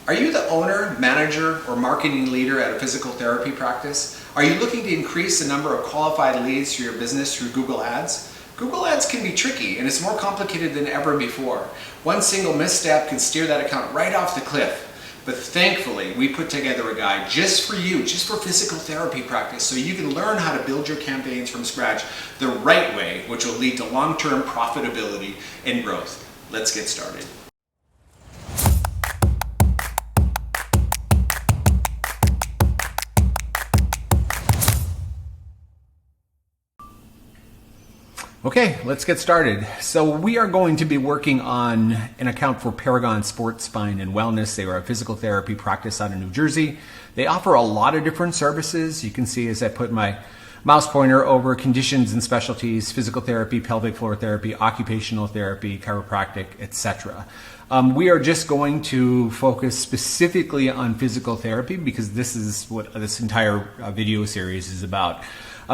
Are you the owner, manager, or marketing leader at a physical therapy practice? Are you looking to increase the number of qualified leads for your business through Google Ads? Google Ads can be tricky and it's more complicated than ever before. One single misstep can steer that account right off the cliff. But thankfully, we put together a guide just for you, just for physical therapy practice, so you can learn how to build your campaigns from scratch the right way, which will lead to long-term profitability and growth. Let's get started. Okay, let's get started. So we are going to be working on an account for Paragon Sports, Spine, and Wellness. They are a physical therapy practice out of New Jersey. They offer a lot of different services. You can see as I put my mouse pointer over conditions and specialties, physical therapy, pelvic floor therapy, occupational therapy, chiropractic, etc. We are just going to focus specifically on physical therapy because this is what this entire video series is about.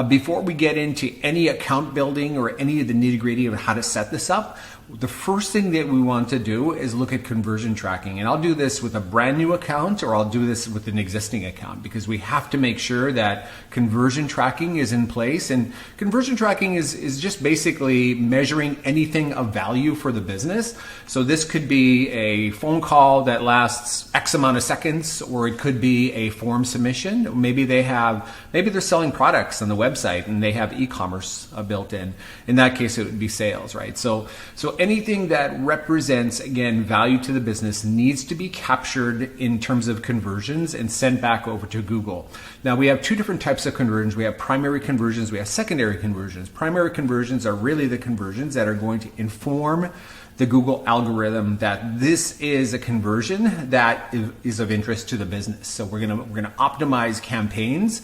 Before we get into any account building or any of the nitty-gritty of how to set this up, the first thing that we want to do is look at conversion tracking. And I'll do this with a brand new account or I'll do this with an existing account because we have to make sure that conversion tracking is in place. And conversion tracking is just basically measuring anything of value for the business. So this could be a phone call that lasts X amount of seconds, or it could be a form submission. Maybe they're selling products on the website and they have e-commerce built in. In that case, it would be sales, right? So anything that represents, again, value to the business needs to be captured in terms of conversions and sent back over to Google. Now, we have two different types of conversions. We have primary conversions, we have secondary conversions. Primary conversions are really the conversions that are going to inform the Google algorithm that this is a conversion that is of interest to the business. So we're gonna optimize campaigns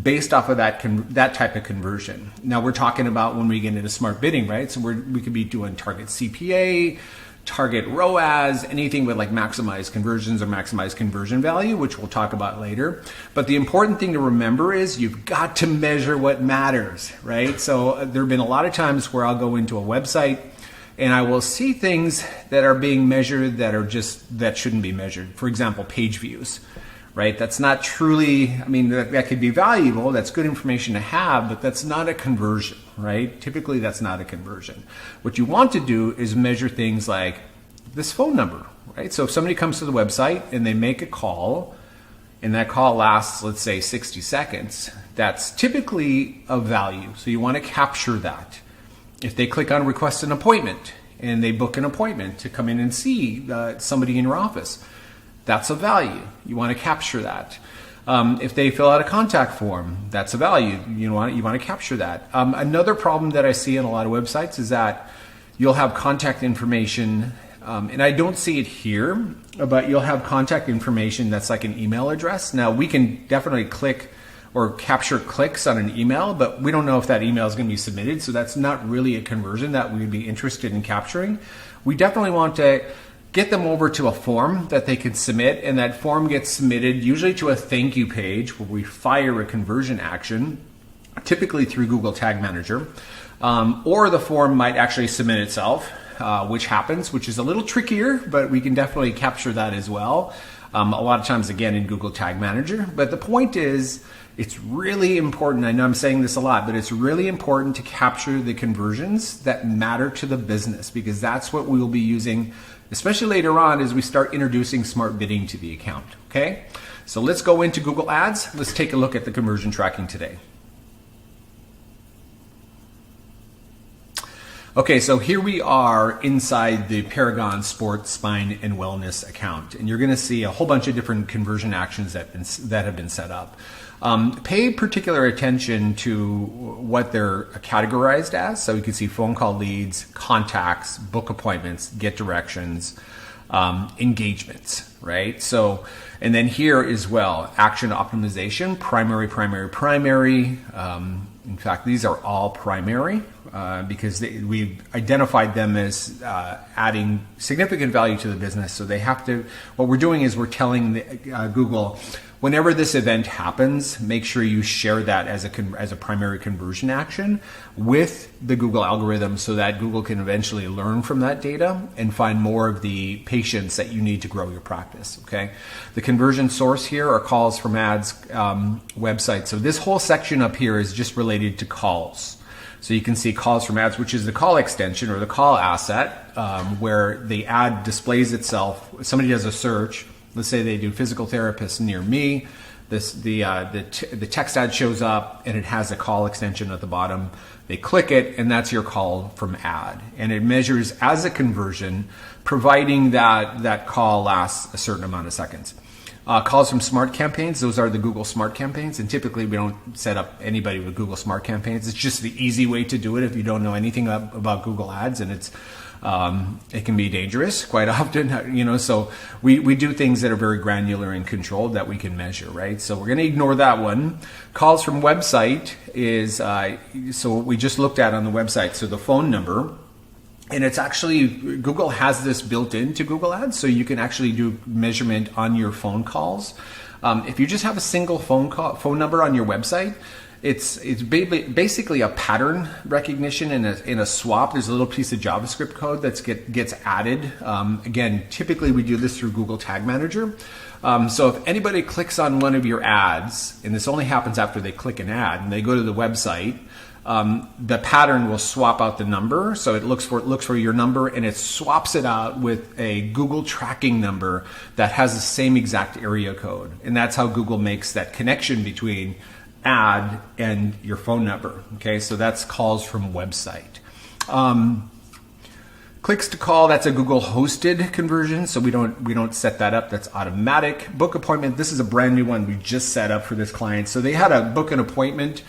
based off of that type of conversion. Now we're talking about when we get into smart bidding, right? So we could be doing target CPA, target ROAS, anything with like maximize conversions or maximize conversion value, which we'll talk about later. But the important thing to remember is you've got to measure what matters, right? So there have been a lot of times where I'll go into a website and I will see things that are being measured that shouldn't be measured. For example, page views, right? That's not truly, that could be valuable. That's good information to have, but that's not a conversion, right? Typically, that's not a conversion. What you want to do is measure things like this phone number, right? So if somebody comes to the website and they make a call, and that call lasts, let's say, 60 seconds, that's typically of value. So you want to capture that. If they click on request an appointment and they book an appointment to come in and see somebody in your office, that's a value. You want to capture that. If they fill out a contact form, that's a value. You want to capture that. Another problem that I see on a lot of websites is that you'll have contact information, and I don't see it here, but you'll have contact information that's like an email address. Now we can definitely click or capture clicks on an email, but we don't know if that email is going to be submitted, so that's not really a conversion that we'd be interested in capturing. We definitely want to get them over to a form that they can submit, and that form gets submitted usually to a thank you page where we fire a conversion action, typically through Google Tag Manager, or the form might actually submit itself, which happens, which is a little trickier, but we can definitely capture that as well. A lot of times, again, in Google Tag Manager. But the point is, it's really important, I know I'm saying this a lot, but it's really important to capture the conversions that matter to the business because that's what we will be using, especially later on as we start introducing smart bidding to the account, okay? So let's go into Google Ads. Let's take a look at the conversion tracking today. Okay, so here we are inside the Paragon Sports, Spine, and Wellness account, and you're going to see a whole bunch of different conversion actions that have been set up. Pay particular attention to what they're categorized as. So you can see phone call leads, contacts, book appointments, get directions, engagements, right? So, and then here as well, action optimization, primary. In fact, these are all primary because we've identified them as adding significant value to the business. So they have to, what we're doing is we're telling Google, Whenever this event happens, make sure you share that as a primary conversion action with the Google algorithm so that Google can eventually learn from that data and find more of the patients that you need to grow your practice, okay? The conversion source here are calls from ads websites. So this whole section up here is just related to calls. So you can see calls from ads, which is the call extension or the call asset, where the ad displays itself. Somebody does a search. Let's say they do physical therapist near me. The text ad shows up and it has a call extension at the bottom. They click it and that's your call from ad. And it measures as a conversion, providing that call lasts a certain amount of seconds. Calls from smart campaigns, those are the Google smart campaigns, and typically we don't set up anybody with Google smart campaigns. It's just the easy way to do it if you don't know anything about Google Ads, and it can be dangerous quite often, so we do things that are very granular and controlled that we can measure, right? So we're going to ignore that one. Calls from website is, so what we just looked at on the website, so the phone number. And it's actually, Google has this built into Google Ads, so you can actually do measurement on your phone calls. If you just have a single phone number on your website, it's basically a pattern recognition in a swap. There's a little piece of JavaScript code that gets added. Again, typically we do this through Google Tag Manager. So if anybody clicks on one of your ads, and this only happens after they click an ad, and they go to the website, the pattern will swap out the number. So it looks for your number and it swaps it out with a Google tracking number that has the same exact area code. And that's how Google makes that connection between ad and your phone number. Okay, so that's calls from website. Clicks to call, that's a Google hosted conversion, so we don't set that up. That's automatic. Book appointment, this is a brand new one we just set up for this client. So they had a book an appointment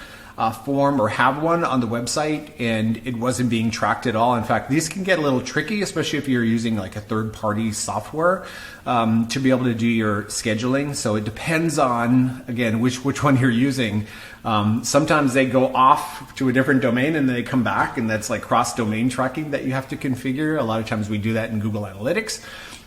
form or have one on the website, and it wasn't being tracked at all. In fact, these can get a little tricky, especially if you're using like a third-party software to be able to do your scheduling. So it depends on, again, which one you're using. Sometimes they go off to a different domain and they come back, and that's like cross-domain tracking that you have to configure. A lot of times we do that in Google Analytics.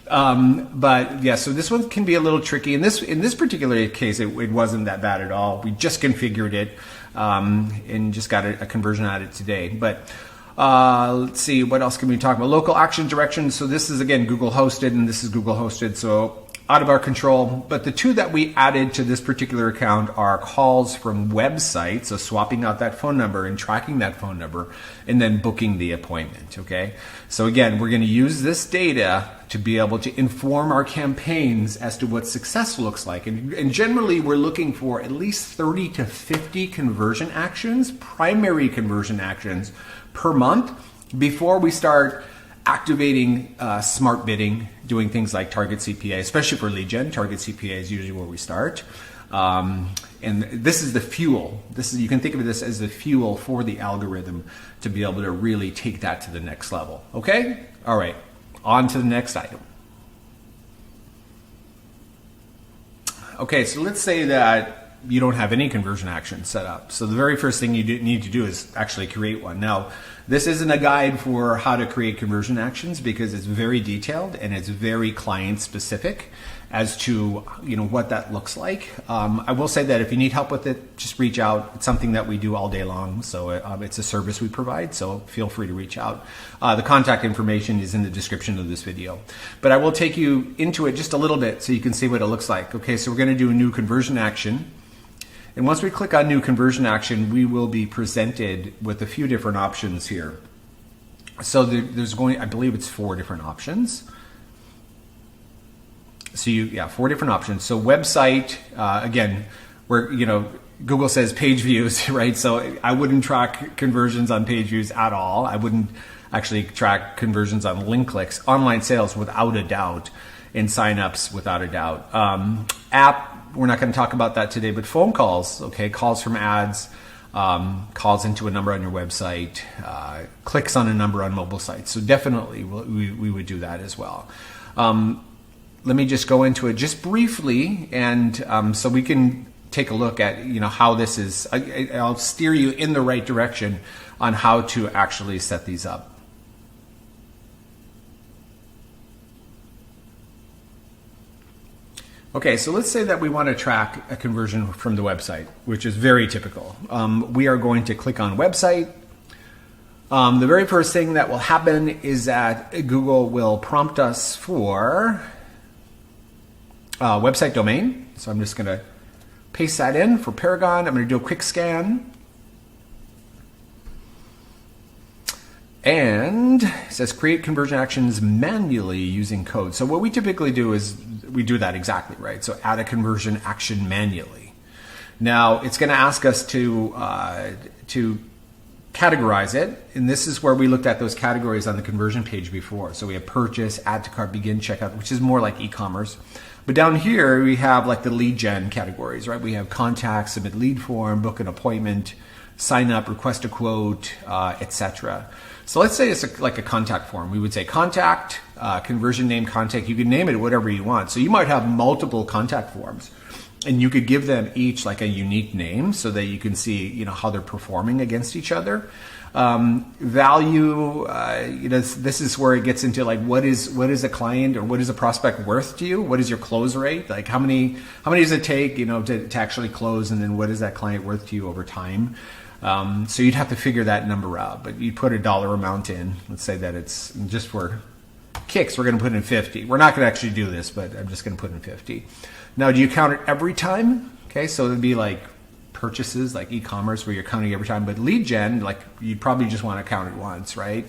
But yeah, so this one can be a little tricky. In this particular case, it wasn't that bad at all. We just configured it and just got a conversion out of it today. But let's see, what else can we talk about? Local action directions. So this is, again, Google hosted, and this is Google hosted. So out of our control. But the two that we added to this particular account are calls from websites, so swapping out that phone number and tracking that phone number, and then booking the appointment, okay? So again, we're gonna use this data to be able to inform our campaigns as to what success looks like. And generally, we're looking for at least 30 to 50 conversion actions, primary conversion actions per month before we start activating smart bidding, doing things like target CPA, especially for lead gen. Target CPA is usually where we start. And this is the fuel. You can think of this as the fuel for the algorithm to be able to really take that to the next level. Okay? All right. On to the next item. Okay, so let's say that you don't have any conversion action set up. So the very first thing you need to do is actually create one. Now, this isn't a guide for how to create conversion actions because it's very detailed and it's very client specific as to what that looks like. I will say that if you need help with it, just reach out. It's something that we do all day long, so it's a service we provide, so feel free to reach out. The contact information is in the description of this video. But I will take you into it just a little bit so you can see what it looks like. Okay, so we're going to do a new conversion action. And once we click on new conversion action, we will be presented with a few different options here. So I believe it's 4 different options. So 4 different options. So website, again, where Google says page views, right? So I wouldn't track conversions on page views at all. I wouldn't actually track conversions on link clicks. Online sales without a doubt, and signups without a doubt. App, we're not going to talk about that today, but phone calls, okay, calls from ads, calls into a number on your website, clicks on a number on mobile sites. So definitely we would do that as well. Let me just go into it just briefly, and so we can take a look at how this is. I'll steer you in the right direction on how to actually set these up. Okay, so let's say that we want to track a conversion from the website, which is very typical. We are going to click on website. The very first thing that will happen is that Google will prompt us for website domain. So I'm just going to paste that in for Paragon. I'm going to do a quick scan. And it says create conversion actions manually using code. So what we typically do is we do that exactly, right? So add a conversion action manually. Now it's going to ask us to categorize it. And this is where we looked at those categories on the conversion page before. So we have purchase, add to cart, begin checkout, which is more like e-commerce. But down here we have like the lead gen categories, right? We have contact, submit lead form, book an appointment, sign up, request a quote, etc. So let's say it's like a contact form. We would say contact, conversion name, contact. You can name it whatever you want. So you might have multiple contact forms, and you could give them each like a unique name so that you can see, how they're performing against each other. Value, this is where it gets into like what is a client or what is a prospect worth to you? What is your close rate? Like how many does it take, to actually close, and then what is that client worth to you over time? So you'd have to figure that number out, but you put a dollar amount in. Let's say that it's just for kicks, we're going to put in 50. We're not going to actually do this, but I'm just going to put in 50. Now, do you count it every time? Okay, so it'd be like purchases, like e-commerce, where you're counting every time. But lead gen, like you'd probably just want to count it once, right?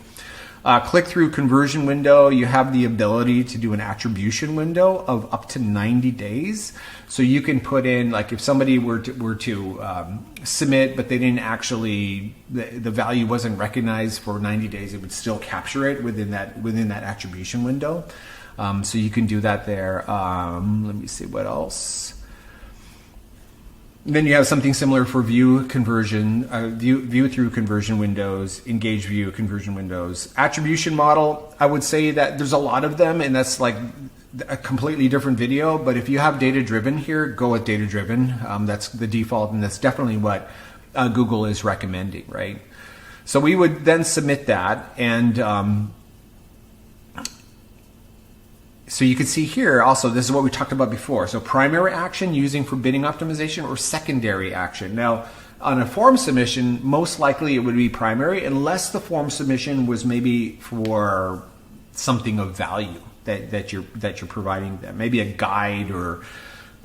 Click through conversion window. You have the ability to do an attribution window of up to 90 days. So you can put in, like if somebody were to submit, but they didn't actually, the value wasn't recognized for 90 days, it would still capture it within that attribution window. So you can do that there. Let me see what else. Then you have something similar for view conversion, view through conversion windows, engage view conversion windows. Attribution model, I would say that there's a lot of them, and that's like a completely different video. But if you have data driven here, go with data driven. That's the default, and that's definitely what Google is recommending, right? So we would then submit that, and so you can see here also, this is what we talked about before. So primary action using for bidding optimization or secondary action. Now, on a form submission, most likely it would be primary unless the form submission was maybe for something of value that you're providing them. Maybe a guide or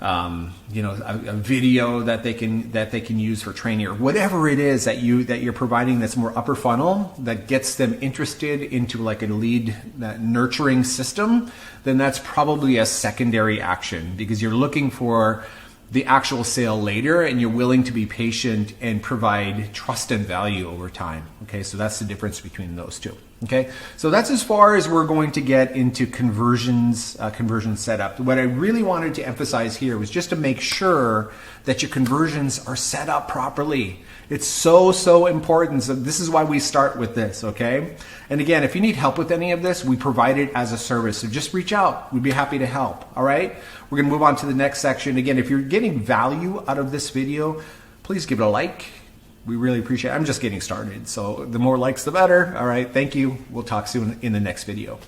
a video that they can use for training, or whatever it is that you're providing that's more upper funnel that gets them interested into like a lead nurturing system. Then that's probably a secondary action, because you're looking for the actual sale later, and you're willing to be patient and provide trust and value over time. Okay, so that's the difference between those two. Okay, so that's as far as we're going to get into conversions, conversion setup. What I really wanted to emphasize here was just to make sure that your conversions are set up properly. It's so important. So this is why we start with this, okay? And again, if you need help with any of this, we provide it as a service. So just reach out. We'd be happy to help, all right? We're gonna move on to the next section. Again, if you're getting value out of this video, please give it a like. We really appreciate it. I'm just getting started, so the more likes, the better. All right, thank you. We'll talk soon in the next video.